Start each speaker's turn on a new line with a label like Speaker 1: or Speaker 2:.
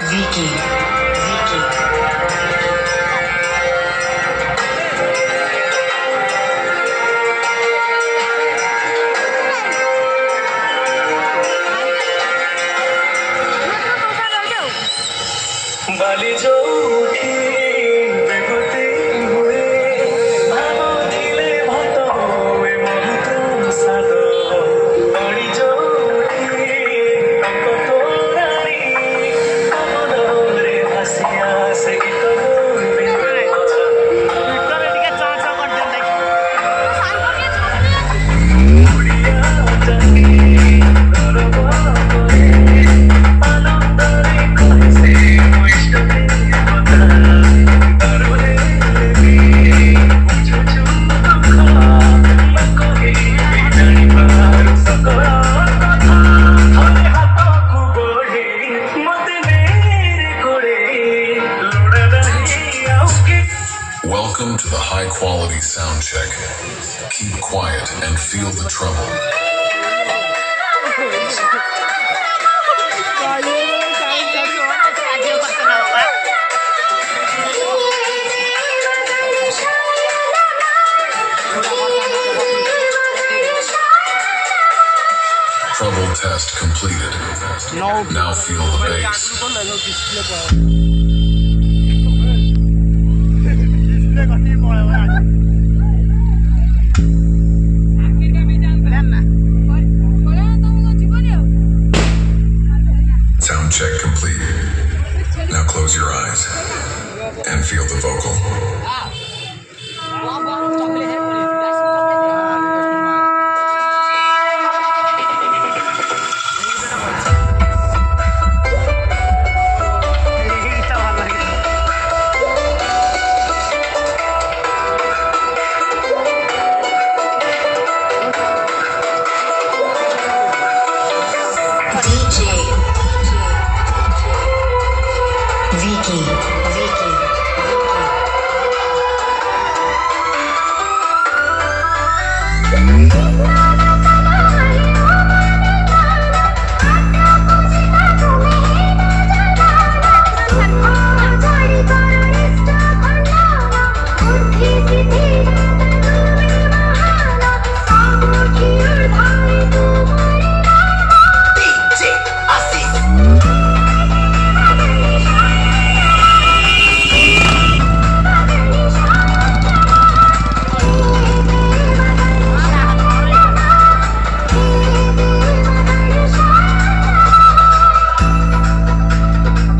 Speaker 1: Vicky.
Speaker 2: बाली जो उठी बेगुती हुए भावो दिले भात हुए बहुत सादो बाली जो उठी तंको तोरानी अमोदरे हसिया से गीत बोलबे उड़िया जानी garba आनंदरे कहसे
Speaker 3: Welcome to the high quality sound check. Keep quiet and feel the trouble. Trouble test completed. Now feel the bass. Sound check complete. Now close your eyes and feel the vocal.
Speaker 1: Vicky.